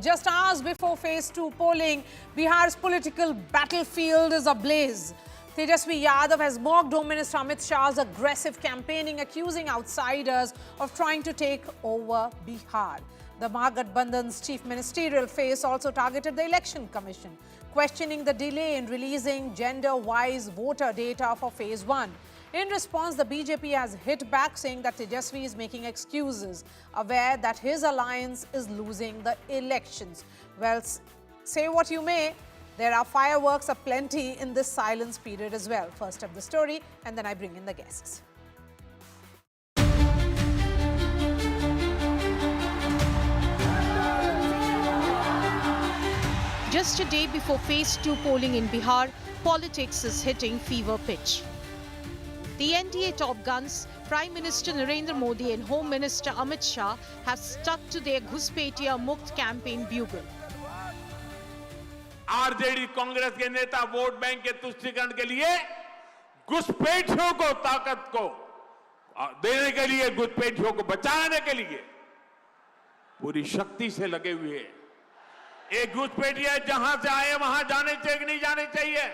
Just hours before phase 2 polling, Bihar's political battlefield is ablaze. Tejasvi Yadav has mocked Home Minister Amit Shah's aggressive campaigning, accusing outsiders of trying to take over Bihar. The Mahagathbandhan's chief ministerial face also targeted the Election Commission, questioning the delay in releasing gender-wise voter data for phase 1. In response, the BJP has hit back, saying that Tejasvi is making excuses, aware that his alliance is losing the elections. Well, say what you may, there are fireworks aplenty in this silence period as well. First up the story, and then I bring in the guests. Just a day before phase 2 polling in Bihar, politics is hitting fever pitch. The NDA top guns, Prime Minister Narendra Modi and Home Minister Amit Shah, have stuck to their Ghuspetia Mukt campaign bugle. RJD Congress के नेता vote bank के तुष्टीकरण के लिए घुसपैठियों को ताकत को देने के लिए, घुसपैठियों को बचाने के लिए पूरी शक्ति से लगे हुए हैं। एक घुसपैठिया जहां से आए वहां जाने चाहिए कि नहीं जाने चाहिए?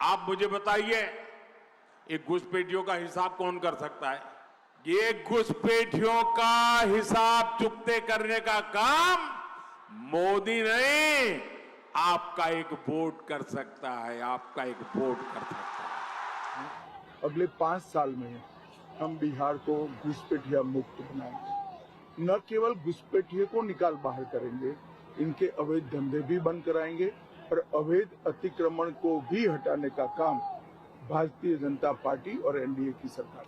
आप मुझे बताइए, एक घुसपैठियों का हिसाब कौन कर सकता है? ये घुसपैठियों का हिसाब चुकते करने का काम मोदी नहीं, आपका एक वोट कर सकता है, आपका एक वोट कर सकता है। अगले 5 साल में हम बिहार को घुसपैठिया मुक्त बनाएंगे। न केवल घुसपैठिए को निकाल बाहर करेंगे, इनके अवैध धंधे भी बंद कराएंगे और अवैध अतिक्रमण को भी हटाने का काम भारतीय जनता पार्टी और एनडीए की सरकार।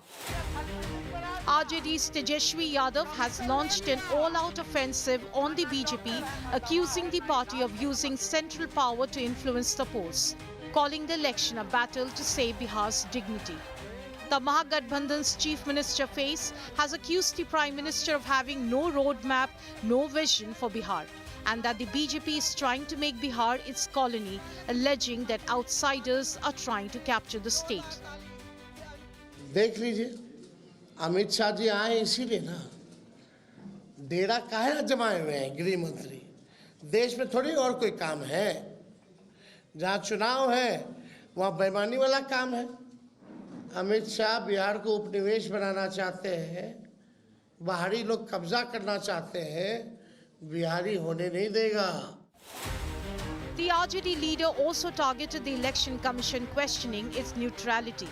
RJD's Tejasvi Yadav has launched an all-out offensive on the BJP, accusing the party of using central power to influence the polls, calling the election a battle to save Bihar's dignity. The Mahagathbandhan's chief minister face has accused the Prime Minister of having no roadmap, no vision for Bihar, and that the BJP is trying to make Bihar its colony, alleging that outsiders are trying to capture the state. देख लीजिए, अमित शाह जी आए इसीलिए ना, डेरा काहे जमाए हुए हैं गृह मंत्री। देश में थोड़ी और कोई काम है? जहाँ चुनाव है वहाँ बेईमानी वाला काम है। अमित शाह बिहार को उपनिवेश बनाना चाहते हैं, बाहरी लोग कब्जा करना चाहते हैं, बिहारी होने नहीं देगा। The RJD leader also targeted the Election Commission, questioning its neutrality.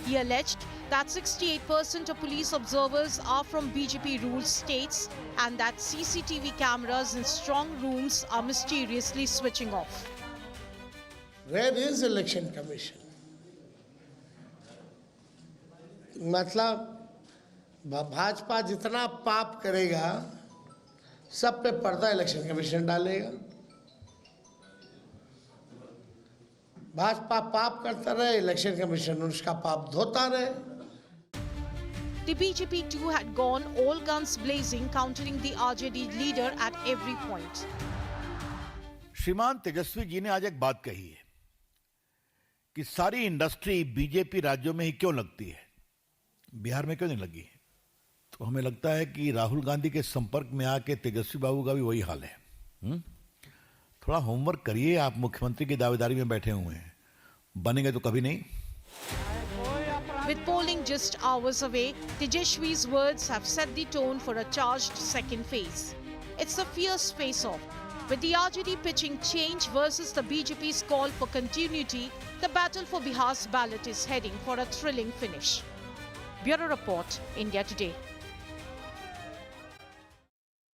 He alleged that 68% of police observers are from BJP-ruled states and that CCTV cameras in strong rooms are mysteriously switching off. Where is Election Commission? मतलब भाजपा जितना पाप करेगा सब पे पर्दा election commission डालेगा। भाजपा पाप करता रहे, इलेक्शन कमीशन उसका पाप धोता रहे। The BJP too had gone all guns blazing, countering the RJD leader at every point. श्रीमान तेजस्वी जी ने आज एक बात कही है कि सारी इंडस्ट्री बीजेपी राज्यों में ही क्यों लगती है, बिहार में क्यों नहीं लगी? तो हमें लगता है कि राहुल गांधी के संपर्क में आके तेजस्वी बाबू का भी वही हाल है। थोड़ा होमवर्क करिए, आप मुख्यमंत्री की दावेदारी में बैठे हुए हैं, बनेंगे तो कभी नहीं। With polling just hours away, Tejasvi's words have set the tone for a charged second phase. It's a fierce face-off, with the RJD pitching change versus the BJP's call for continuity. The battle for Bihar's ballot is heading for a thrilling finish. Bureau Report, India Today.